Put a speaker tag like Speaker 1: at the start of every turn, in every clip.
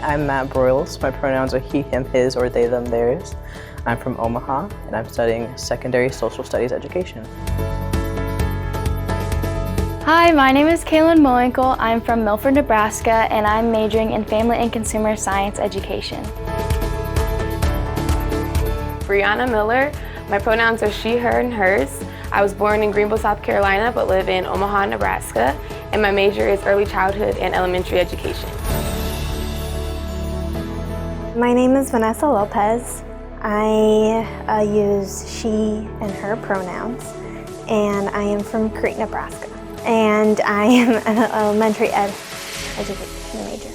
Speaker 1: I'm Matt Broyles. My pronouns are he, him, his, or they, them, theirs. I'm from Omaha, and I'm studying secondary social studies education.
Speaker 2: Hi, my name is Kaylin Mowinkle. I'm from Milford, Nebraska, and I'm majoring in family and consumer science education.
Speaker 3: Brianna Miller. My pronouns are she, her, and hers. I was born in Greenville, South Carolina, but live in Omaha, Nebraska, and my major is early childhood and elementary education.
Speaker 4: My name is Vanessa Lopez. I use she and her pronouns, and I am from Crete, Nebraska. And I am an elementary education major.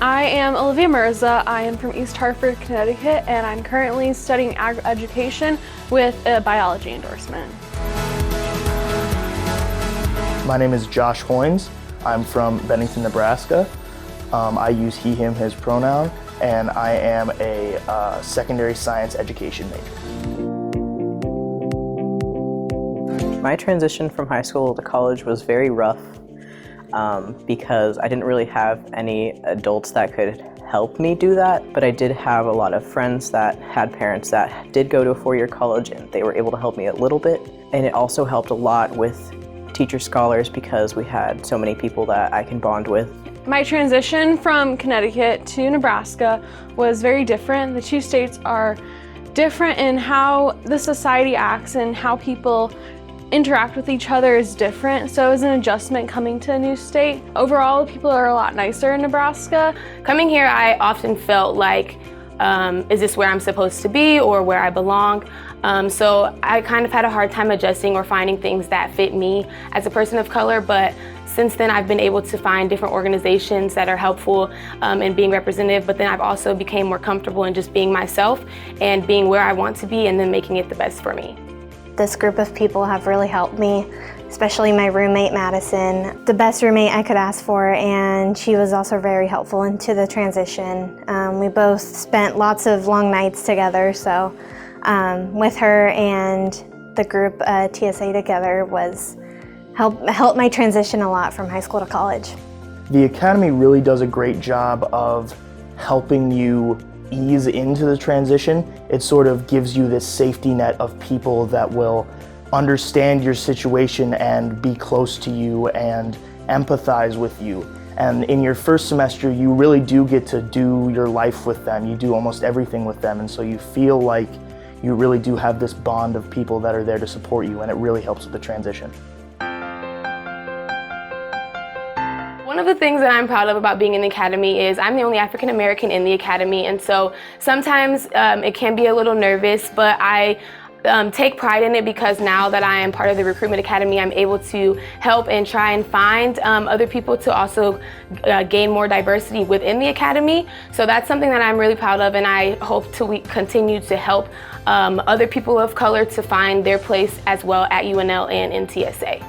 Speaker 5: I am Olivia Mirza. I am from East Hartford, Connecticut, and I'm currently studying agri-education with a biology endorsement.
Speaker 6: My name is Josh Hoynes. I'm from Bennington, Nebraska. I use he, him, his pronoun, and I am a secondary science education major.
Speaker 1: My transition from high school to college was very rough because I didn't really have any adults that could help me do that, but I did have a lot of friends that had parents that did go to a four-year college, and they were able to help me a little bit. And it also helped a lot with teacher scholars because we had so many people that I can bond with.
Speaker 5: My transition from Connecticut to Nebraska was very different. The two states are different in how the society acts and how people interact with each other is different, so it was an adjustment coming to a new state. Overall, people are a lot nicer in Nebraska.
Speaker 3: Coming here, I often felt like, is this where I'm supposed to be or where I belong? So I kind of had a hard time adjusting or finding things that fit me as a person of color, but since then I've been able to find different organizations that are helpful in being representative, but then I've also became more comfortable in just being myself and being where I want to be and then making it the best for me.
Speaker 4: This group of people have really helped me, especially my roommate, Madison. The best roommate I could ask for, and she was also very helpful into the transition. We both spent lots of long nights together, so with her and the group TSA together helped my transition a lot from high school to college.
Speaker 6: The Academy really does a great job of helping you ease into the transition. It sort of gives you this safety net of people that will understand your situation and be close to you and empathize with you. And in your first semester, you really do get to do your life with them. You do almost everything with them, and so you feel like you really do have this bond of people that are there to support you, and it really helps with the transition.
Speaker 3: One of the things that I'm proud of about being in the Academy is I'm the only African American in the Academy, and so sometimes it can be a little nervous, but I take pride in it because now that I am part of the Recruitment Academy, I'm able to help and try and find other people to also gain more diversity within the Academy. So that's something that I'm really proud of, and I hope to continue to help other people of color to find their place as well at UNL and in TSA.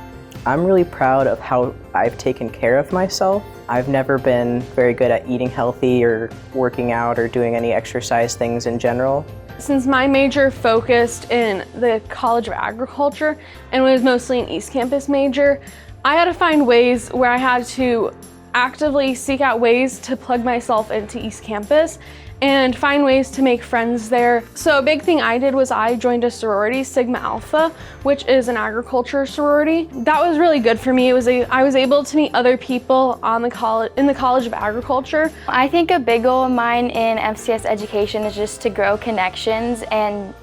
Speaker 1: I'm really proud of how I've taken care of myself. I've never been very good at eating healthy or working out or doing any exercise things in general.
Speaker 5: Since my major focused in the College of Agriculture and was mostly an East Campus major, I had to find ways where I had to actively seek out ways to plug myself into East Campus and find ways to make friends there. So a big thing I did was I joined a sorority, Sigma Alpha, which is an agriculture sorority. That was really good for me. I was able to meet other people in the College of Agriculture.
Speaker 2: I think a big goal of mine in FCS education is just to grow connections and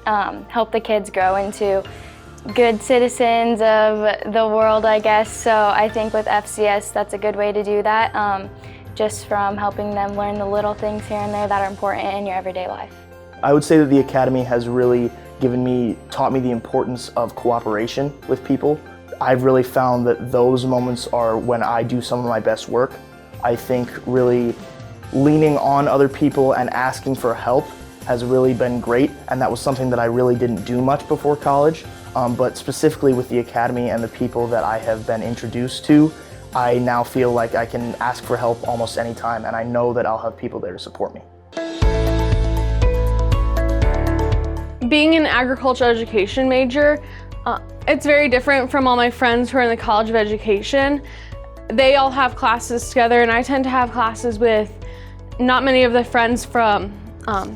Speaker 2: help the kids grow into good citizens of the world, I guess. So I think with FCS, that's a good way to do that. Just from helping them learn the little things here and there that are important in your everyday life.
Speaker 6: I would say that the Academy has really taught me the importance of cooperation with people. I've really found that those moments are when I do some of my best work. I think really leaning on other people and asking for help has really been great, and that was something that I really didn't do much before college, but specifically with the Academy and the people that I have been introduced to, I now feel like I can ask for help almost any time, and I know that I'll have people there to support me.
Speaker 5: Being an agricultural education major, it's very different from all my friends who are in the College of Education. they all have classes together, and I tend to have classes with not many of the friends from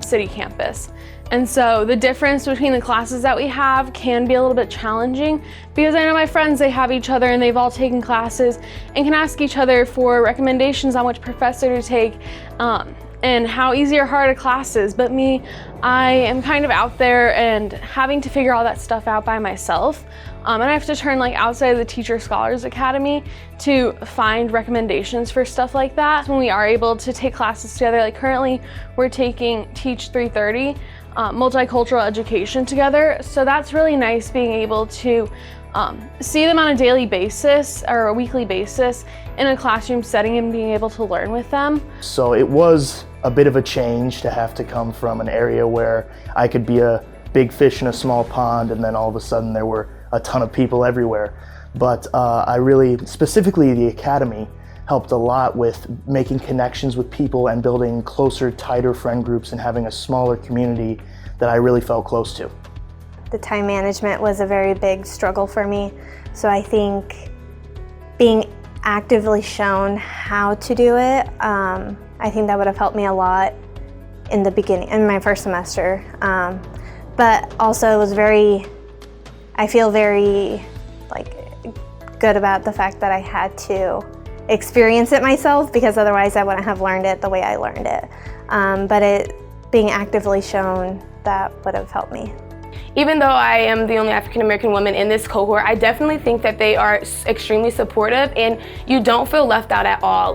Speaker 5: city campus. And so the difference between the classes that we have can be a little bit challenging, because I know my friends, they have each other and they've all taken classes and can ask each other for recommendations on which professor to take and how easy or hard a class is. But me, I am kind of out there and having to figure all that stuff out by myself. And I have to turn outside of the Teacher Scholars Academy to find recommendations for stuff like that. When we are able to take classes together, currently we're taking Teach 330, multicultural education together. So that's really nice, being able to see them on a daily basis or a weekly basis in a classroom setting and being able to learn with them.
Speaker 6: So it was a bit of a change to have to come from an area where I could be a big fish in a small pond, and then all of a sudden there were a ton of people everywhere. But I really, specifically the Academy, helped a lot with making connections with people and building closer, tighter friend groups and having a smaller community that I really felt close to.
Speaker 4: The time management was a very big struggle for me, so I think being actively shown how to do it, I think that would have helped me a lot in the beginning, in my first semester. But also it was I feel very good about the fact that I had to experience it myself, because otherwise I wouldn't have learned it the way I learned it. But being actively shown, that would have helped me.
Speaker 3: Even though I am the only African American woman in this cohort, I definitely think that they are extremely supportive and you don't feel left out at all.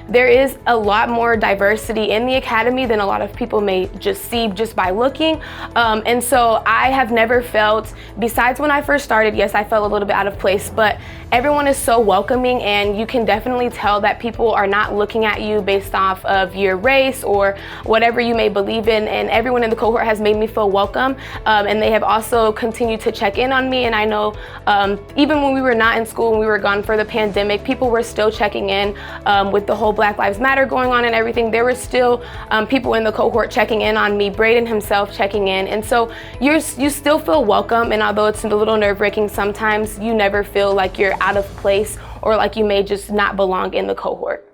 Speaker 3: There is a lot more diversity in the Academy than a lot of people may just see just by looking. And so I have never felt, besides when I first started, yes, I felt a little bit out of place, but everyone is so welcoming, and you can definitely tell that people are not looking at you based off of your race or whatever you may believe in, and everyone in the cohort has made me feel welcome. And they have also continued to check in on me, and I know even when we were not in school, when we were gone for the pandemic, people were still checking in with the whole Black Lives Matter going on and everything. There were still people in the cohort checking in on me, Braden himself checking in, and so you still feel welcome. And although it's a little nerve-wracking sometimes, you never feel like you're out of place or like you may just not belong in the cohort.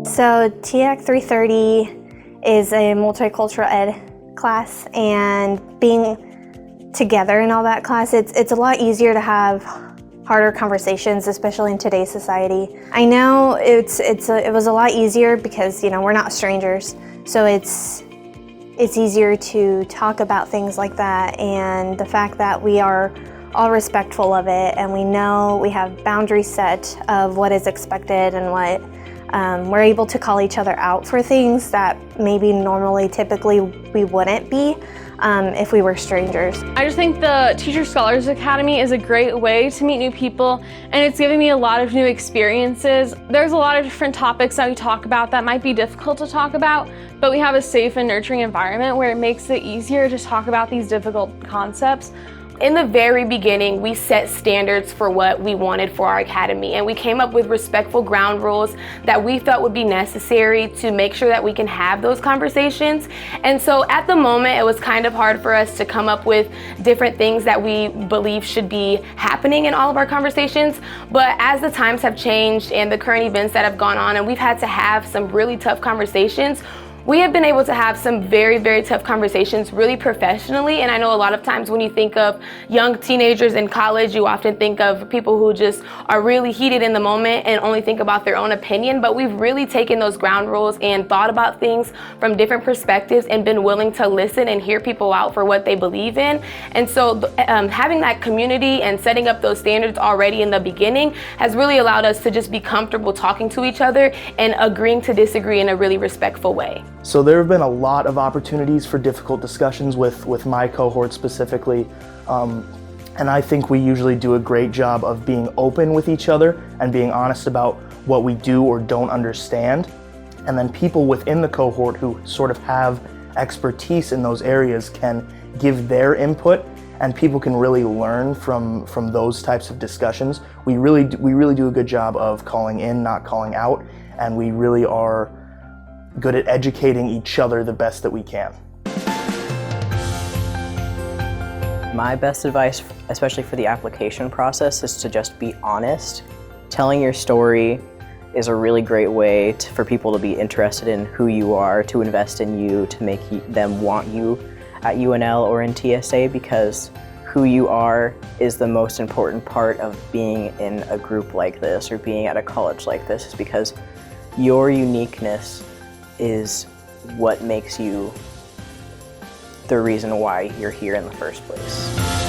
Speaker 4: So TAC 330 is a multicultural ed class, and being together in all that class, it's a lot easier to have harder conversations, especially in today's society. I know it was a lot easier because we're not strangers, so it's easier to talk about things like that, and the fact that we are all respectful of it, and we know we have boundaries set of what is expected and what we're able to call each other out for things that maybe typically we wouldn't be if we were strangers.
Speaker 5: I just think the Teacher Scholars Academy is a great way to meet new people, and it's given me a lot of new experiences. There's a lot of different topics that we talk about that might be difficult to talk about, but we have a safe and nurturing environment where it makes it easier to talk about these difficult concepts.
Speaker 3: In the very beginning, we set standards for what we wanted for our academy, and we came up with respectful ground rules that we felt would be necessary to make sure that we can have those conversations. And so at the moment, it was kind of hard for us to come up with different things that we believe should be happening in all of our conversations. But as the times have changed and the current events that have gone on, and we've had to have some really tough conversations, we have been able to have some very, very tough conversations really professionally. And I know a lot of times when you think of young teenagers in college, you often think of people who just are really heated in the moment and only think about their own opinion. But we've really taken those ground rules and thought about things from different perspectives and been willing to listen and hear people out for what they believe in. And so having that community and setting up those standards already in the beginning has really allowed us to just be comfortable talking to each other and agreeing to disagree in a really respectful way.
Speaker 6: So there have been a lot of opportunities for difficult discussions with my cohort specifically, and I think we usually do a great job of being open with each other and being honest about what we do or don't understand. And then people within the cohort who sort of have expertise in those areas can give their input, and people can really learn from those types of discussions. We really do a good job of calling in, not calling out, and we really are good at educating each other the best that we can.
Speaker 1: My best advice, especially for the application process, is to just be honest. Telling your story is a really great way for people to be interested in who you are, to invest in you, to make them want you at UNL or in TSA, because who you are is the most important part of being in a group like this or being at a college like this, is because your uniqueness is what makes you the reason why you're here in the first place.